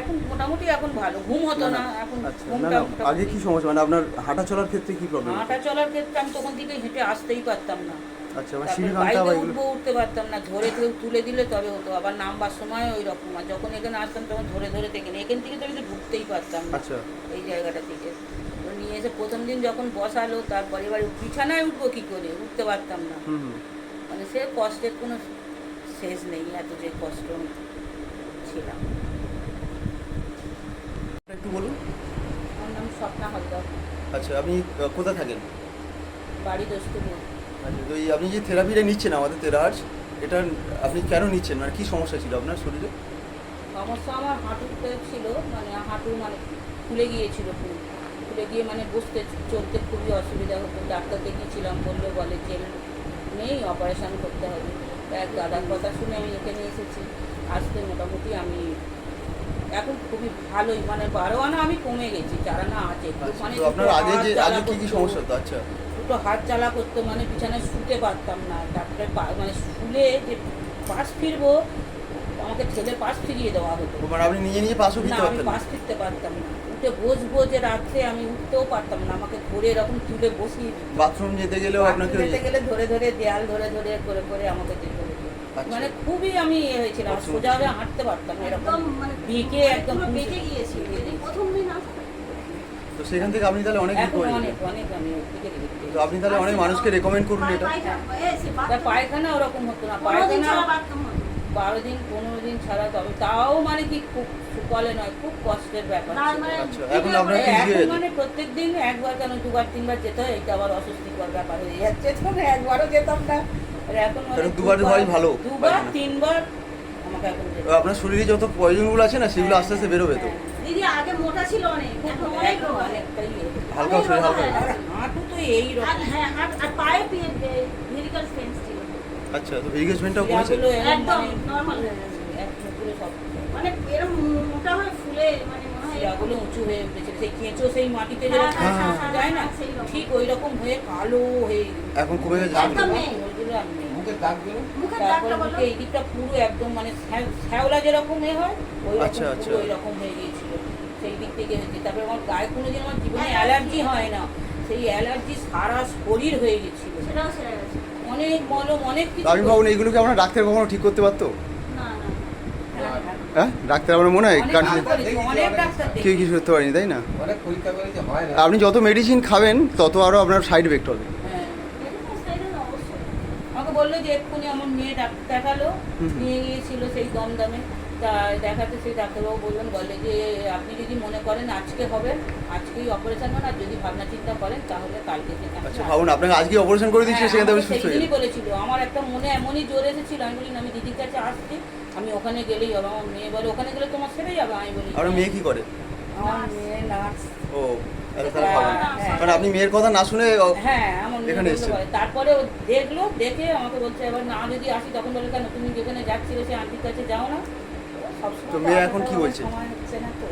এখন মোটামুটি এখন ভালো, ঘুম হতো না এখন। আচ্ছা, না ঘুমটা না আগে কি সমস্যা, মানে আপনার হাঁটা চলার ক্ষেত্রে কি প্রবলেম? হাঁটা চলার ক্ষেত্রে আমি তখন থেকে হেঁটে আসতেই পারতাম না। আচ্ছা, মানে সিঁড়ি তারপরে ভাঙতে বা বাইকে এগুলো? উঠতে পারতাম না, ধরে কেউ তুলে দিলে তবে হতো, আবার নামবার সময় ওই রকম। আর যখন এখানে আসতাম তখন ধরে ধরে থেকে এখান থেকে তো আমি তো ঢুকতেই পারতাম না আচ্ছা। এই জায়গাটা থেকে। তো নিয়ে এসে প্রথম দিন যখন বসালো, তারপরে এবার বিছানায় উঠবো কী করে, উঠতে পারতাম না। হুম হুম। মানে সে কষ্টের কোনো শেষ নেই, এত যে কষ্ট ছিলাম। একটু বলুন। আমার নাম স্বপ্না হালদার, আচ্ছা, আপনি কোথায় থাকেন? বাড়ি দোস্তপুর। আচ্ছা, তো এই আপনি যে থেরাপিটা নিচ্ছেন আমাদের তেরাজ, এটা আপনি কেন নিচ্ছেন, মানে কী সমস্যা ছিল আপনার শরীরে? সমস্যা আমার হাঁটুতে ছিল, মানে হাঁটু মানে ফুলে গিয়েছিল, ফুলে গিয়ে মানে বসতে চলতে খুবই অসুবিধা হতো। ডাক্তার দেখিয়েছিলাম, বলে জেল নেই, অপারেশন করতে হবে। এক দাদার কথা শুনে আমি এখানে এসেছি। আসতে মোটামুটি আমি এখন খুবই ভালোই, মানে 12 আনা আমি কমে গেছি, 4 আনা আছে। আচ্ছা, মানে তো আপনার আগে যে আগে কি কি সমস্যা হতো? আচ্ছা, দুটো হাত জ্বালা করতো, মানে বিছানায় শুতে পারতাম না। ডাক্তার মানে শুলে যে পাশ ফিরবো, আমাকে ঠেলে পাশ ফিরিয়ে দেওয়া হতো। মানে আপনি নিজে নিজে পাশও না, ফিরতে আমি পারতেন না? পাশ ফিরতে পারতাম না। উঠে বসবো যে রাত্রে, আমি উঠতেও পারতাম না, আমাকে ধরে এরকম তুলে বসিয়ে দিত। বাথরুম যেতে গেলেও আপনাকে যেতে গেলে ধরে ধরে দেয়াল ধরে ধরে করে করে আমাকে যেতে হতো। আচ্ছা। মানে খুবই আমি হয়েছিলাম, আচ্ছা। সোজাভাবে হাঁটতে পারতাম না, এরকম মানে বেঁকে একদম পুরো বেঁকে গিয়েছিল যদি প্রথম দিন আসতো। তো সেখান থেকে আপনি তাহলে অনেক এখন করে অনেক অনেক আমি ওর দিকে দেখতে। তো আপনি তাহলে অনেক মানুষকে রেকমেন্ড করুন এটা। তার পায়খানা ওরকম হতো না, পায়খানা পায়খানা 12 দিন 15 দিন ছাড়া, তবে তাও মানে কি খুব সুকলে নয়, খুব কষ্টের ব্যাপার ছিল। আচ্ছা, এখন আপনার কি এখন হয়েছে? মানে প্রত্যেক দিন একবার কেন 2বার 3বার যেতে হয়, এটা আবার অস্বস্তিকর ব্যাপার হয়ে যাচ্ছে। তখন একবারও যেতাম না, আর এখন মানে তাহলে দুবার হওয়াই ভালো। 2বার 3বার আমাকে এখন যেতে তো আপনার শরীরে যত পয়জনগুলো আছে না, সেগুলো আস্তে আস্তে বেরোবে তো। দিদি আগে মোটা ছিল অনেক, এখন অনেক এখন রোগা। অনেকটাই হালকা শরীর, হালকা। আর হাঁটু তো এই আর রকম, হ্যাঁ আর পায়ে ভেরিকাল ফেন্স ছিল। আচ্ছা, তো ভেরিকেশনটাও কমেছে? শিরাগুলো এরকম একদম মানে নরমাল হয়ে গেছে। পুরো সব মানে এরকম মোটা হয়ে ফুলে মানে মনে হয় শিরাগুলো উঁচু হয়ে উঠেছে, সেই কেঁচো সেই মাটিতে হ্যাঁ, যেরকম হ্যাঁ, হ্যাঁ, হ্যাঁ, যায় না, হ্যাঁ, সেই রকম। ঠিক ওই রকম হয়ে কালো হয়ে গেছে। এখন কমে গেছে? একদম নেই। ওইগুলো আর নেই। মুখের দাগগুলো মুখের তারপরে দাগটা বলো। মুখে এই দিকটা পুরো একদম মানে শ্যাওলা যেরকম এ হয়, ওই আচ্ছা, রকম আচ্ছা। পুরো ওই রকম হয়ে গিয়েছিল, সেই দিক থেকে হয়েছে। তারপরে আমার গায়ে কোনোদিন আমার জীবনে Allergy অ্যালার্জি হয় না, সেই অ্যালার্জি সারা শরীর হয়ে গেছিল। সেটাও সেরে গেছে। অনেক মলম, অনেক কিছু। তো আমি ভাবুন, এইগুলোকে আপনার ডাক্তার কখনো ঠিক করতে পারতো? না না হ্যাঁ, হ্যাঁ। হ্যাঁ, ডাক্তার আমার মনে হয় অনেক কারণ ডাক্তার দেখেছি, অনেক ডাক্তার কেউ দেখেছি। কিছু করতে পারেনি, তাই না? অনেক পরীক্ষা করে যে হয় না। আপনি যত মেডিসিন খাবেন তত আরও আপনার সাইড এফেক্ট হবে। হ্যাঁ। এটা সাইডে অবশ্যই। আমাকে বললো যে এক্ষুনি আমার মেয়ে ডাক্তার দেখালো, হুম। নিয়ে গিয়েছিল সেই দমদমে। তা দেখাতে সেই ডাক্তারবাবু বলে যে আপনি যদি মনে করেন আজকে হবে, আজকেই অপারেশন হন, আর যদি ভাবনা চিন্তা করেন তাহলে কালকে থেকে আপনি আচ্ছা, আসবেন। ভাবুন, আপনাকে আজকে অপারেশন করে দিচ্ছে, হ্যাঁ, সেখান থেকে আমাকে সুস্থ হয়ে সেইদিনই যাবে। বলেছিল। আমার একটা মনে এমনই জোর এসেছিল, আমি বলি না, আমি দিদির কাছে আসছি, আমি ওখানে গেলেই হবে। আমার মেয়ে বলে ওখানে গেলে তোমার সেরে যাবে, আমি বলি আপনার মেয়ে কি করে? আমার মেয়ে নার্স। ও, তাহলে ভালো। হ্যাঁ। কারণ আপনি মেয়ের কথা না শুনে হ্যাঁ, আমার মেয়ে এখানে বলতে এসেছেন। পারে। তারপরে ও দেখলো, দেখে আমাকে বলছে এবার না যদি আসি, তখন বলে কেন তুমি যেখানে যাচ্ছিলে সেই আন্টির কাছে যাও না। সবসময় তো মেয়ে তো এখন কি আসার বলছে? সময় হচ্ছে না তো।